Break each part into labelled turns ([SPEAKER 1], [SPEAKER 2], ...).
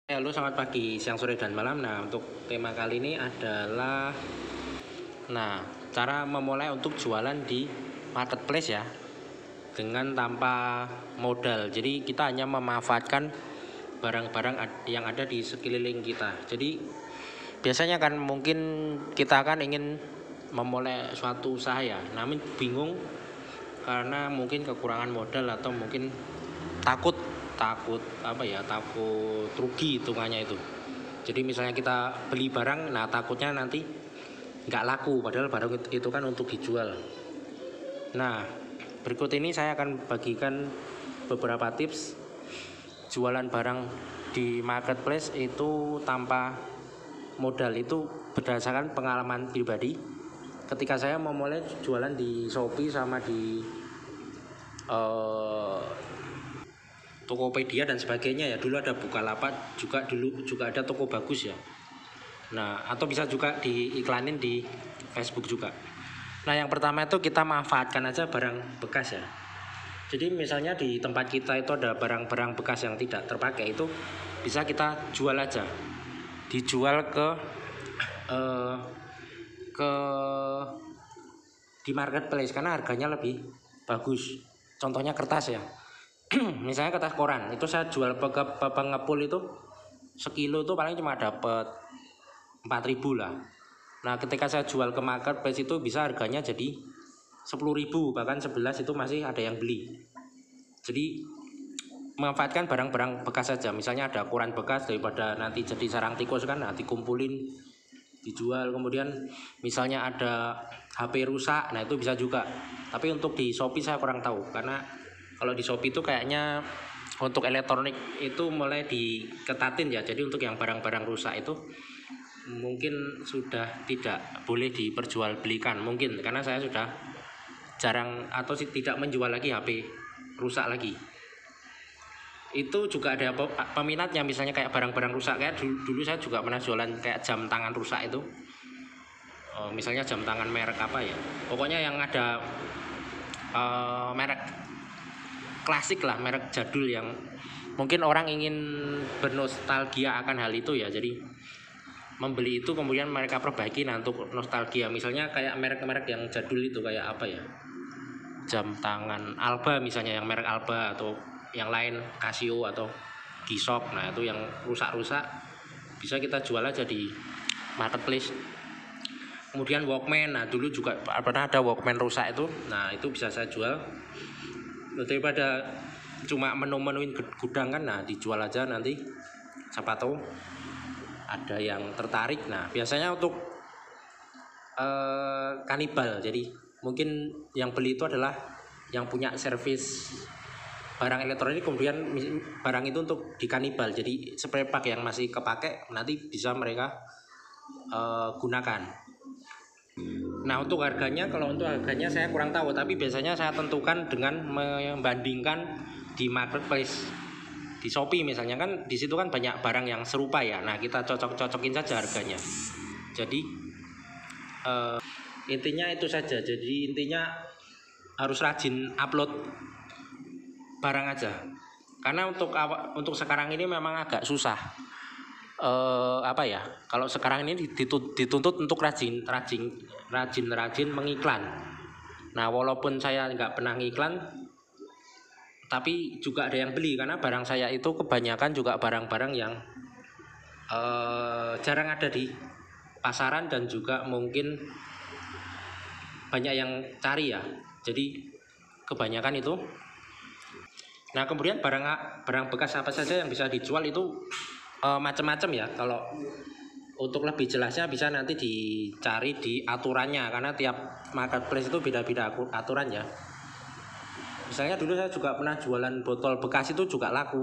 [SPEAKER 1] Halo, selamat pagi, siang, sore, dan malam. Nah, untuk tema kali ini adalah cara memulai untuk jualan di marketplace ya, dengan tanpa modal. Jadi kita hanya memanfaatkan barang-barang yang ada di sekeliling kita. Jadi biasanya kan mungkin kita kan ingin memulai suatu usaha ya, namun bingung karena mungkin kekurangan modal atau mungkin takut takut takut rugi hitungannya itu. Jadi misalnya kita beli barang, nah takutnya nanti nggak laku, padahal barang itu kan untuk dijual. Nah, berikut ini saya akan bagikan beberapa tips jualan barang di marketplace itu tanpa modal. Itu berdasarkan pengalaman pribadi ketika saya memulai jualan di Shopee sama di eh, Tokopedia dan sebagainya ya. Dulu ada Bukalapak dulu juga ada Toko Bagus ya. Nah, atau bisa juga diiklanin di Facebook juga. Nah, yang pertama itu kita manfaatkan aja barang bekas ya. Jadi misalnya di tempat kita itu ada barang-barang bekas yang tidak terpakai, itu bisa kita jual aja. Dijual eh, ke di marketplace karena harganya lebih bagus. Contohnya kertas ya. Misalnya kertas koran itu saya jual ke pengepul itu sekilo itu paling cuma dapat 4.000 lah. Nah, ketika saya jual ke marketplace itu bisa harganya jadi 10.000, bahkan 11 itu masih ada yang beli. Jadi memanfaatkan barang-barang bekas saja. Misalnya ada koran bekas, daripada nanti jadi sarang tikus kan, nanti kumpulin dijual. Kemudian misalnya ada HP rusak, nah itu bisa juga. Tapi untuk di Shopee saya kurang tahu, karena kalau di Shopee itu kayaknya untuk elektronik itu mulai diketatin ya. Jadi untuk yang barang-barang rusak itu mungkin sudah tidak boleh diperjualbelikan mungkin, karena saya sudah jarang atau tidak menjual lagi HP rusak lagi. Itu juga ada peminatnya, misalnya kayak barang-barang rusak, kayak dulu saya juga pernah jualan kayak jam tangan rusak itu. Misalnya jam tangan merek apa ya, pokoknya yang ada merek klasik lah, merek jadul yang mungkin orang ingin bernostalgia akan hal itu ya. Jadi membeli itu kemudian mereka perbaiki, nah untuk nostalgia. Misalnya kayak merek-merek yang jadul itu kayak apa ya, jam tangan Alba misalnya, yang merek Alba, atau yang lain Casio atau Gisok. Nah itu yang rusak-rusak bisa kita jual aja di marketplace. Kemudian Walkman, nah dulu juga pernah ada Walkman rusak itu, nah itu bisa saya jual. Daripada cuma menu-menuin gudang kan, nah dijual aja, nanti siapa tahu ada yang tertarik. Nah biasanya untuk kanibal, jadi mungkin yang beli itu adalah yang punya servis barang elektronik, kemudian barang itu untuk dikanibal, jadi spray pack yang masih kepake nanti bisa mereka gunakan. Nah untuk harganya, kalau untuk harganya saya kurang tahu, tapi biasanya saya tentukan dengan membandingkan di marketplace. Di Shopee misalnya kan, di situ kan banyak barang yang serupa ya. Nah kita cocok-cocokin saja harganya. Jadi intinya itu saja. Jadi intinya harus rajin upload barang aja. Karena untuk sekarang ini memang agak susah. Kalau sekarang ini dituntut untuk rajin mengiklan. Nah walaupun saya nggak pernah ngiklan, tapi juga ada yang beli, karena barang saya itu kebanyakan juga barang-barang yang jarang ada di pasaran, dan juga mungkin banyak yang cari ya. Jadi kebanyakan itu. Nah kemudian barang bekas apa saja yang bisa dijual itu macam-macam ya. Kalau untuk lebih jelasnya bisa nanti dicari di aturannya, karena tiap marketplace itu beda-beda aturan ya. Misalnya dulu saya juga pernah jualan botol bekas, itu juga laku.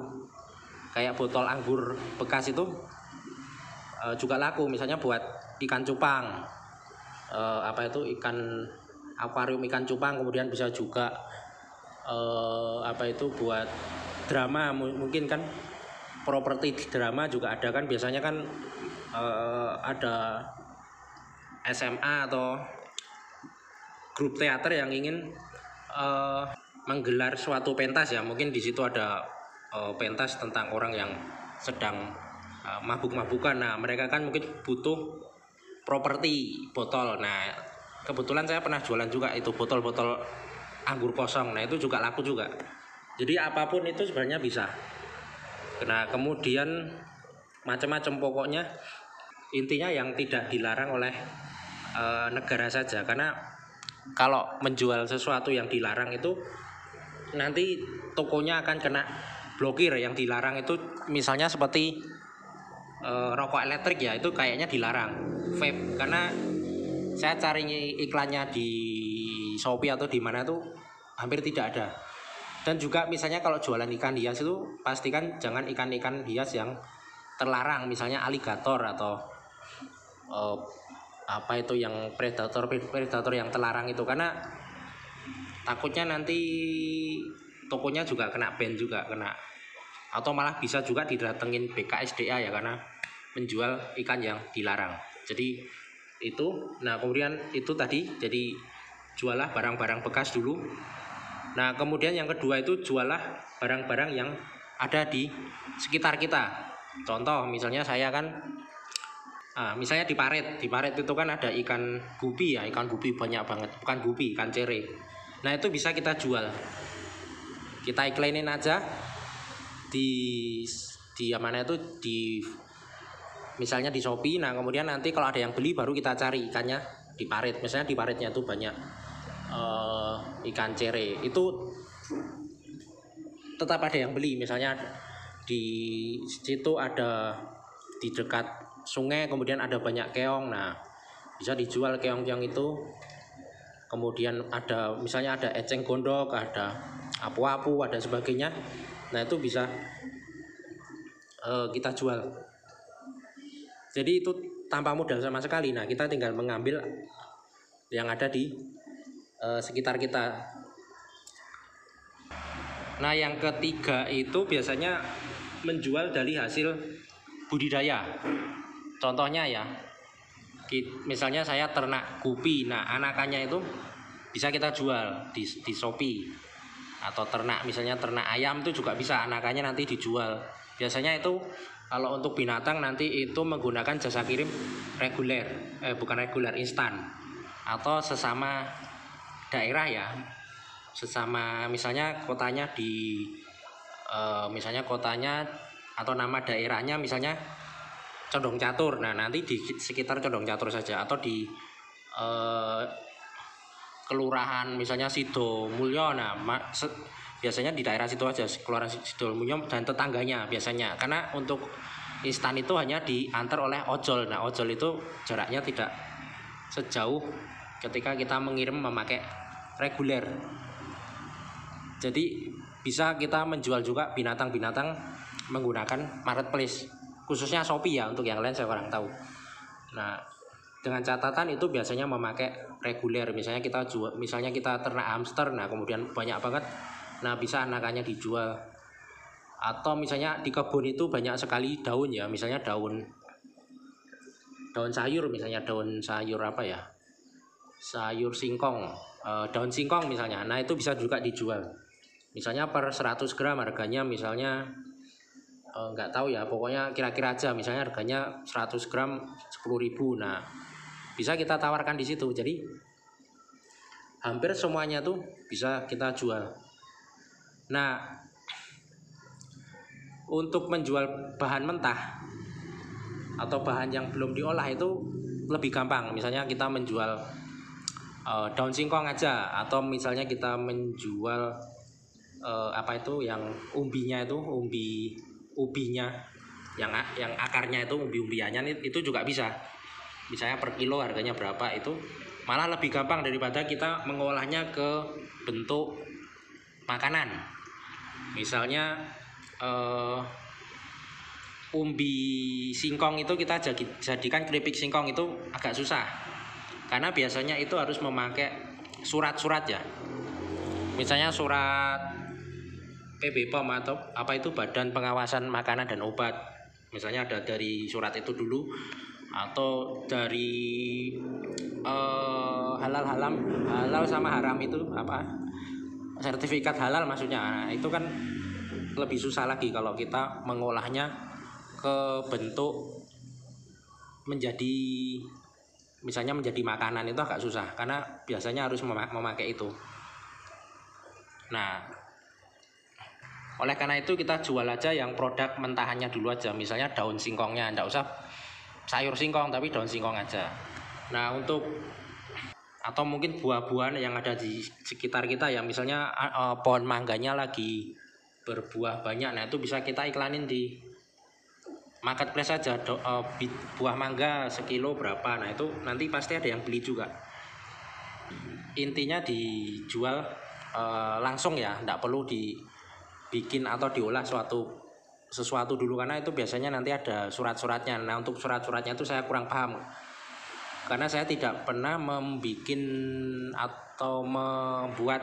[SPEAKER 1] Kayak botol anggur bekas itu juga laku. Misalnya buat ikan cupang, ikan akuarium ikan cupang. Kemudian bisa juga buat drama, mungkin kan properti drama juga ada kan. Biasanya kan ada SMA atau grup teater yang ingin menggelar suatu pentas ya. Mungkin di situ ada pentas tentang orang yang sedang mabuk-mabukan. Nah, mereka kan mungkin butuh properti botol. Nah, kebetulan saya pernah jualan juga itu botol-botol anggur kosong. Nah, itu juga laku juga. Jadi apapun itu sebenarnya bisa. Nah, kemudian macam-macam, pokoknya intinya yang tidak dilarang oleh negara saja. Karena kalau menjual sesuatu yang dilarang itu nanti tokonya akan kena blokir. Yang dilarang itu misalnya seperti rokok elektrik ya, itu kayaknya dilarang, vape. Karena saya cari iklannya di Shopee atau di mana tuh hampir tidak ada. Dan juga misalnya kalau jualan ikan hias itu pastikan jangan ikan-ikan hias yang terlarang, misalnya aligator atau apa itu yang predator yang terlarang itu, karena takutnya nanti tokonya juga kena ban juga, kena, atau malah bisa juga didatengin BKSDA ya karena menjual ikan yang dilarang. Jadi itu. Nah, kemudian itu tadi, jadi jualah barang-barang bekas dulu. Nah, kemudian yang kedua itu jualah barang-barang yang ada di sekitar kita. Contoh misalnya saya kan misalnya di parit itu kan ada ikan gupi ya, ikan gupi banyak banget, bukan gupi, ikan cere. Nah, itu bisa kita jual, kita iklanin aja di mana itu, di misalnya di Shopee. Nah, kemudian nanti kalau ada yang beli baru kita cari ikannya di parit. Misalnya di paritnya itu banyak ikan cere, itu tetap ada yang beli. Misalnya di situ ada di dekat sungai, kemudian ada banyak keong. Nah, bisa dijual keong-keong itu. Kemudian ada misalnya ada eceng gondok, ada apu-apu, ada sebagainya. Nah, itu bisa kita jual. Jadi itu tanpa modal sama sekali. Nah, kita tinggal mengambil yang ada di sekitar kita. Nah, yang ketiga itu biasanya menjual dari hasil budidaya. Contohnya ya, misalnya saya ternak gupi. Nah, anakannya itu bisa kita jual di Shopee. Atau misalnya ternak ayam itu juga bisa, anakannya nanti dijual. Biasanya itu kalau untuk binatang nanti itu menggunakan jasa kirim reguler, instan, atau sesama daerah ya, sesama misalnya kotanya misalnya kotanya atau nama daerahnya misalnya Condong Catur. Nah, nanti di sekitar Condong Catur saja, atau di kelurahan misalnya Sido Mulyo. Nah, biasanya di daerah situ aja, kelurahan Sido Mulyo dan tetangganya biasanya. Karena untuk instan itu hanya diantar oleh ojol. Nah, ojol itu jaraknya tidak sejauh ketika kita mengirim memakai reguler. Jadi bisa kita menjual juga binatang-binatang menggunakan marketplace, khususnya Shopee ya, untuk yang lain saya kurang tahu. Nah, dengan catatan itu biasanya memakai reguler. Misalnya kita ternak hamster, nah kemudian banyak banget, nah bisa anakannya dijual. Atau misalnya di kebun itu banyak sekali daun ya, misalnya daun sayur, misalnya daun sayur apa ya, sayur singkong, daun singkong misalnya. Nah, itu bisa juga dijual. Misalnya per 100 gram harganya misalnya nggak tahu ya, pokoknya kira-kira aja, misalnya harganya 100 gram 10.000. Nah, bisa kita tawarkan di situ. Jadi hampir semuanya tuh bisa kita jual. Nah, untuk menjual bahan mentah atau bahan yang belum diolah itu lebih gampang. Misalnya kita menjual daun singkong aja, atau misalnya kita menjual apa itu yang umbinya itu, ubinya yang akarnya itu, umbi-umbiannya itu juga bisa. Misalnya per kilo harganya berapa, itu malah lebih gampang daripada kita mengolahnya ke bentuk makanan. Misalnya umbi singkong itu kita jadikan keripik singkong itu agak susah, karena biasanya itu harus memakai surat-surat ya. Misalnya surat PB POM atau apa itu, Badan Pengawasan Makanan dan Obat. Misalnya ada dari surat itu dulu, atau dari halal sama haram itu apa, sertifikat halal maksudnya. Nah, itu kan lebih susah lagi kalau kita mengolahnya ke bentuk menjadi misalnya menjadi makanan itu agak susah karena biasanya harus memakai itu. Nah, oleh karena itu kita jual aja yang produk mentahannya dulu aja, misalnya daun singkongnya, enggak usah sayur singkong tapi daun singkong aja. Nah, untuk atau mungkin buah-buahan yang ada di sekitar kita ya, misalnya pohon mangganya lagi berbuah banyak, nah itu bisa kita iklanin di marketplace saja, buah mangga sekilo berapa, nah itu nanti pasti ada yang beli juga. Intinya dijual langsung ya, tidak perlu dibikin atau diolah sesuatu dulu, karena itu biasanya nanti ada surat-suratnya. Nah, untuk surat-suratnya itu saya kurang paham karena saya tidak pernah membuat atau membuat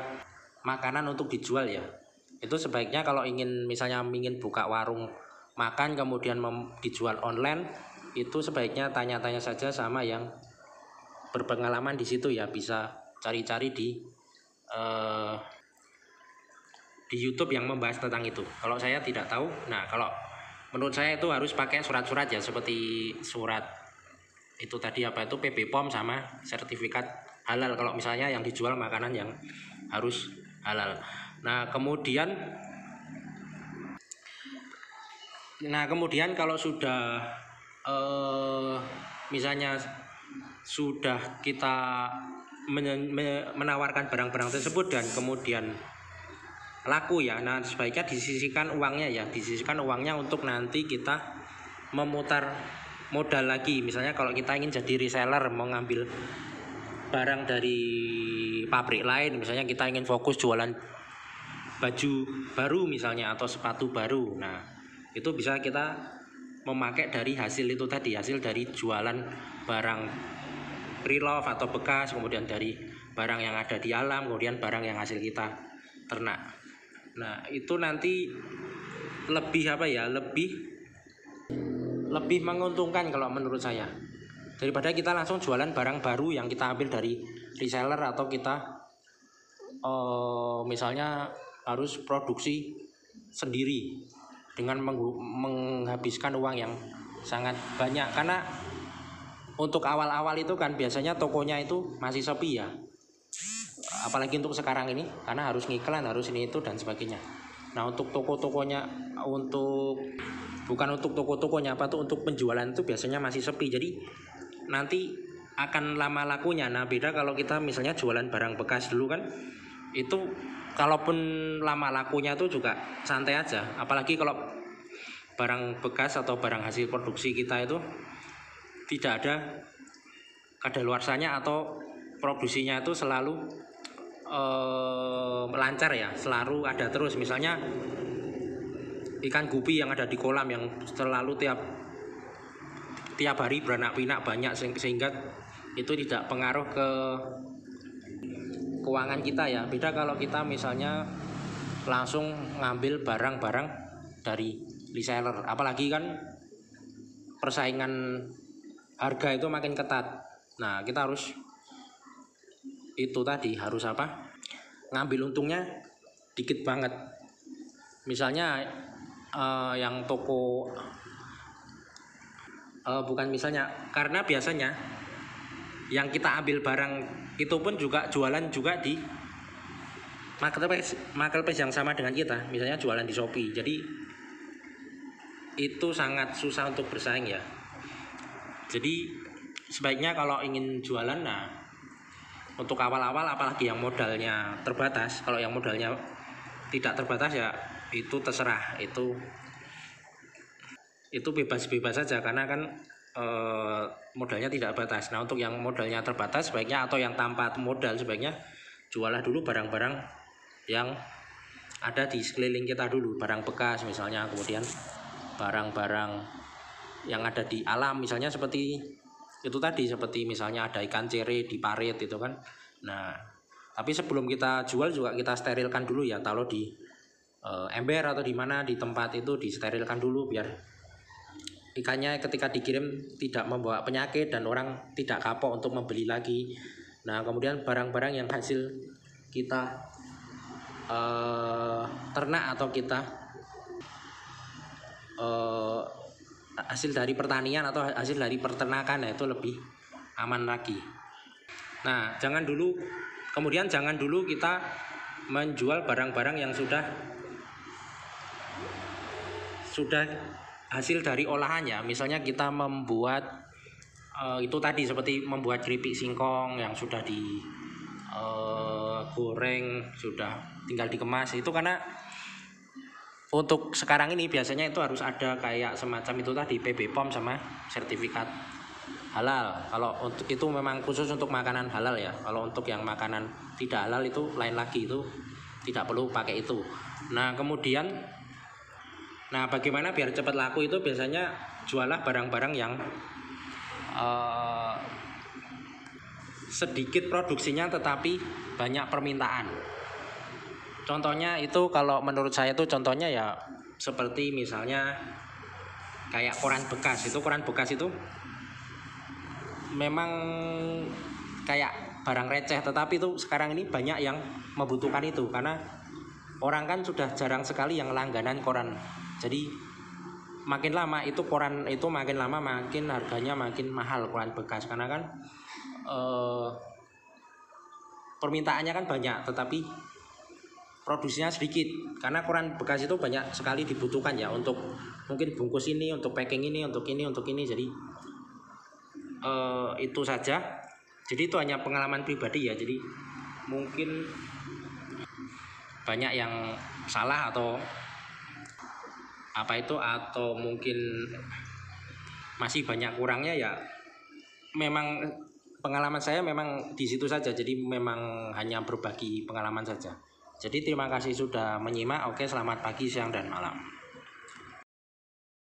[SPEAKER 1] makanan untuk dijual ya. Itu sebaiknya kalau misalnya ingin buka warung makan kemudian dijual online, itu sebaiknya tanya-tanya saja sama yang berpengalaman di situ ya, bisa cari-cari di YouTube yang membahas tentang itu. Kalau saya tidak tahu, nah kalau menurut saya itu harus pakai surat-surat ya, seperti surat itu tadi apa itu PB POM sama sertifikat halal kalau misalnya yang dijual makanan yang harus halal. Nah kemudian kalau sudah misalnya sudah kita menawarkan barang-barang tersebut dan kemudian laku ya, nah sebaiknya disisihkan uangnya untuk nanti kita memutar modal lagi. Misalnya kalau kita ingin jadi reseller, mau ngambil barang dari pabrik lain, misalnya kita ingin fokus jualan baju baru misalnya atau sepatu baru, nah itu bisa kita memakai dari hasil itu tadi, hasil dari jualan barang pre-love atau bekas, kemudian dari barang yang ada di alam, kemudian barang yang hasil kita ternak. Nah itu nanti lebih menguntungkan kalau menurut saya, daripada kita langsung jualan barang baru yang kita ambil dari reseller atau kita misalnya harus produksi sendiri dengan menghabiskan uang yang sangat banyak. Karena untuk awal-awal itu kan biasanya tokonya itu masih sepi ya, apalagi untuk sekarang ini karena harus ngiklan, harus ini itu dan sebagainya. Nah untuk toko-tokonya, bukan untuk toko-tokonya untuk penjualan itu biasanya masih sepi, jadi nanti akan lama lakunya. Nah beda kalau kita misalnya jualan barang bekas dulu kan, itu kalaupun lama lakunya itu juga santai aja, apalagi kalau barang bekas atau barang hasil produksi kita itu tidak ada kadaluarsanya atau produksinya itu selalu lancar ya, selalu ada terus. Misalnya ikan gupi yang ada di kolam yang selalu tiap hari beranak pinak banyak, sehingga itu tidak pengaruh ke keuangan kita ya. Beda kalau kita misalnya langsung ngambil barang-barang dari reseller, apalagi kan persaingan harga itu makin ketat. Nah kita harus ngambil untungnya dikit banget. Misalnya yang toko karena biasanya yang kita ambil barang itu pun juga jualan juga di marketplace yang sama dengan kita, misalnya jualan di Shopee. Jadi itu sangat susah untuk bersaing ya. Jadi sebaiknya kalau ingin jualan, nah untuk awal-awal apalagi yang modalnya terbatas, kalau yang modalnya tidak terbatas ya itu terserah, itu bebas-bebas saja karena kan modalnya tidak batas. Nah untuk yang modalnya terbatas sebaiknya, atau yang tanpa modal, sebaiknya jualah dulu barang-barang yang ada di sekeliling kita dulu, barang bekas misalnya, kemudian barang-barang yang ada di alam, misalnya seperti itu tadi, seperti misalnya ada ikan cere di parit itu kan. Nah tapi sebelum kita jual juga kita sterilkan dulu ya, taruh di ember atau di mana, di tempat itu disterilkan dulu biar ikannya ketika dikirim tidak membawa penyakit dan orang tidak kapok untuk membeli lagi. Nah kemudian barang-barang yang hasil kita ternak atau kita hasil dari pertanian atau hasil dari peternakan, ya itu lebih aman lagi. Nah, jangan dulu kita menjual barang-barang yang sudah hasil dari olahannya. Misalnya kita membuat itu tadi seperti membuat keripik singkong yang sudah di goreng, sudah tinggal dikemas. Itu karena untuk sekarang ini biasanya itu harus ada kayak semacam itu tadi PB POM sama sertifikat halal. Kalau untuk itu memang khusus untuk makanan halal ya. Kalau untuk yang makanan tidak halal itu lain lagi, itu tidak perlu pakai itu. Nah, kemudian bagaimana biar cepat laku itu biasanya jualah barang-barang yang sedikit produksinya tetapi banyak permintaan. Contohnya itu kalau menurut saya itu contohnya ya seperti misalnya kayak koran bekas. Koran bekas itu memang kayak barang receh, tetapi itu sekarang ini banyak yang membutuhkan itu karena orang kan sudah jarang sekali yang langganan koran. Jadi makin lama itu koran itu makin lama makin harganya makin mahal koran bekas, karena kan permintaannya kan banyak tetapi produksinya sedikit, karena koran bekas itu banyak sekali dibutuhkan ya untuk mungkin bungkus ini, untuk packing ini, untuk ini. Jadi itu saja. Jadi itu hanya pengalaman pribadi ya. Jadi mungkin banyak yang salah atau atau mungkin masih banyak kurangnya ya. Memang pengalaman saya memang di situ saja. Jadi memang hanya berbagi pengalaman saja. Jadi terima kasih sudah menyimak. Oke, selamat pagi, siang, dan malam.